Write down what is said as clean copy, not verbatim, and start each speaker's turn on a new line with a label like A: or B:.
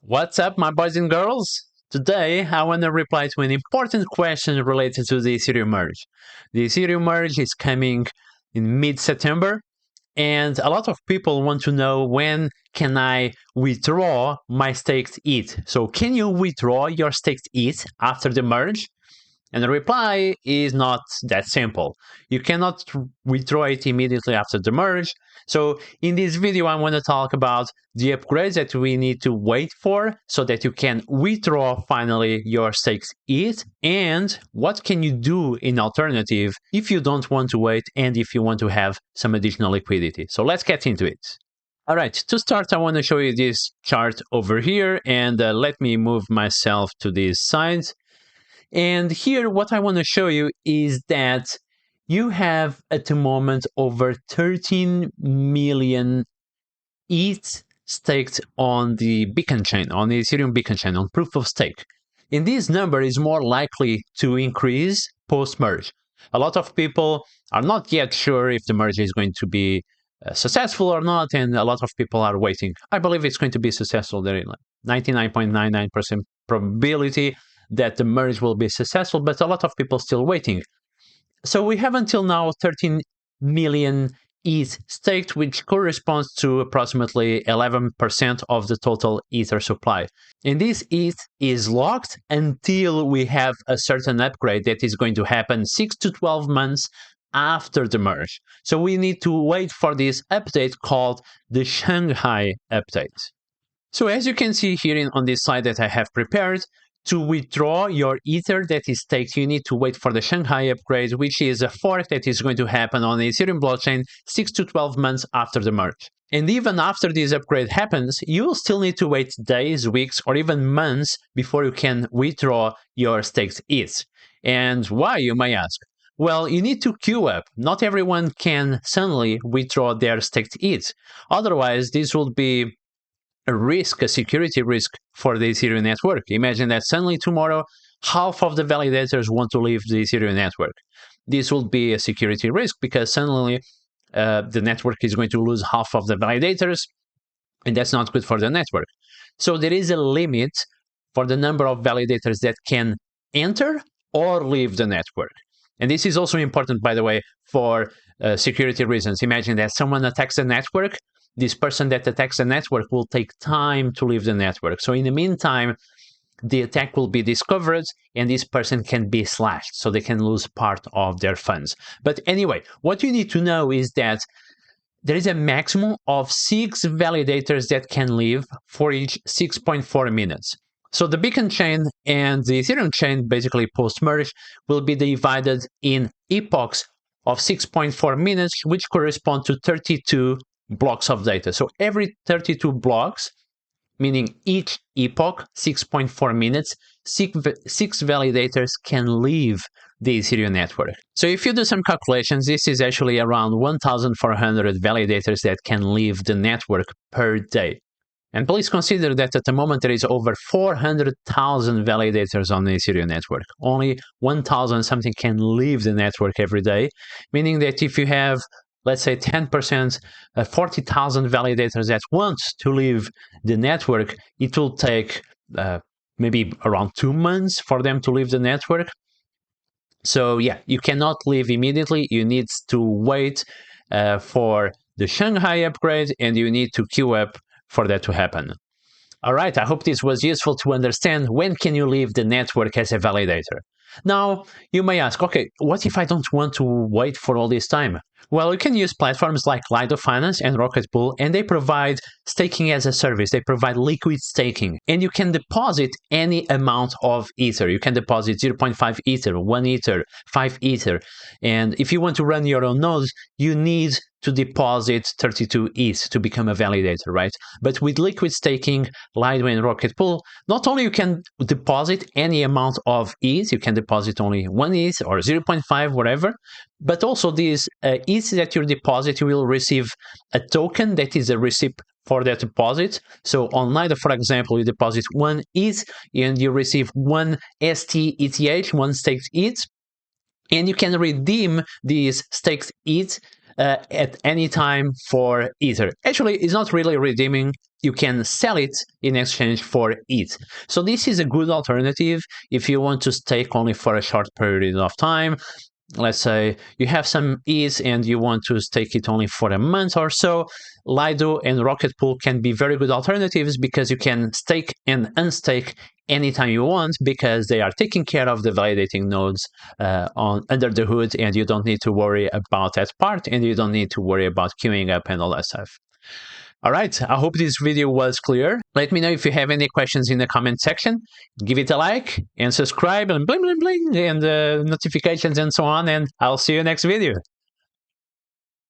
A: What's up, my boys and girls? Today, I want to reply to an important question related to the Ethereum merge. The Ethereum merge is coming in mid-September, and a lot of people want to know when can I withdraw my staked ETH. So can you withdraw your staked ETH after the merge? And the reply is not that simple. You cannot withdraw it immediately after the merge. So in this video, I want to talk about the upgrades that we need to wait for so that you can withdraw finally your staked ETH, and what can you do in alternative if you don't want to wait and if you want to have some additional liquidity. So let's get into it. All right, to start, I want to show you this chart over here, and let me move myself to this side. And here, what I want to show you is that you have at the moment over 13 million ETH staked on the beacon chain, on the Ethereum beacon chain, on proof of stake. And this number is more likely to increase post-merge. A lot of people are not yet sure if the merge is going to be successful or not, and a lot of people are waiting. I believe it's going to be successful. There is 99.99% probability that the merge will be successful, but a lot of people still waiting. So we have until now 13 million ETH staked, which corresponds to approximately 11% of the total Ether supply. And this ETH is locked until we have a certain upgrade that is going to happen 6 to 12 months after the merge. So we need to wait for this update called the Shanghai update. So as you can see here on this slide that I have prepared, to withdraw your Ether that is staked, you need to wait for the Shanghai upgrade, which is a fork that is going to happen on the Ethereum blockchain 6 to 12 months after the merge. And even after this upgrade happens, you will still need to wait days, weeks, or even months before you can withdraw your staked ETH. And why, you may ask? Well, you need to queue up. Not everyone can suddenly withdraw their staked ETH. Otherwise, this will be a risk, a security risk for the Ethereum network. Imagine that suddenly tomorrow, half of the validators want to leave the Ethereum network. This will be a security risk because suddenly the network is going to lose half of the validators, and that's not good for the network. So there is a limit for the number of validators that can enter or leave the network. And this is also important, by the way, for security reasons. Imagine that someone attacks the network. This person that attacks the network will take time to leave the network. So in the meantime, the attack will be discovered and this person can be slashed, so they can lose part of their funds. But anyway, what you need to know is that there is a maximum of 6 validators that can leave for each 6.4 minutes. So the beacon chain and the Ethereum chain, basically post-merge, will be divided in epochs of 6.4 minutes, which correspond to 32 blocks of data. So every 32 blocks, meaning each epoch, 6.4 minutes, 6 validators can leave the Ethereum network. So if you do some calculations, this is actually around 1,400 validators that can leave the network per day. And please consider that at the moment there is over 400,000 validators on the Ethereum network. Only 1,000 something can leave the network every day, meaning that if you have, let's say 10%, 40,000 validators that want to leave the network, it will take maybe around 2 months for them to leave the network. So yeah, you cannot leave immediately. You need to wait for the Shanghai upgrade, and you need to queue up for that to happen. All right, I hope this was useful to understand when can you leave the network as a validator. Now, you may ask, okay, what if I don't want to wait for all this time? Well, you can use platforms like Lido Finance and Rocket Pool, and they provide staking as a service. They provide liquid staking, and you can deposit any amount of Ether. You can deposit 0.5 Ether, 1 Ether, 5 Ether. And if you want to run your own nodes, you need to deposit 32 ETH to become a validator, right? But with liquid staking, Lido and Rocket Pool, not only you can deposit any amount of ETH, you can deposit only 1 ETH or 0.5, whatever, but also these ETH that you deposit, you will receive a token that is a receipt for that deposit. So on Lido, for example, you deposit 1 ETH and you receive 1 STETH, 1 staked ETH, and you can redeem these staked ETH at any time for Ether. Actually, it's not really redeeming. You can sell it in exchange for ETH. So this is a good alternative if you want to stake only for a short period of time. Let's say you have some ETH and you want to stake it only for a month or so. Lido and Rocket Pool can be very good alternatives because you can stake and unstake anytime you want, because they are taking care of the validating nodes under the hood, and you don't need to worry about that part, and you don't need to worry about queuing up and all that stuff. All right, I hope this video was clear. Let me know if you have any questions in the comment section. Give it a like and subscribe and bling bling bling and notifications and so on, and I'll see you next video.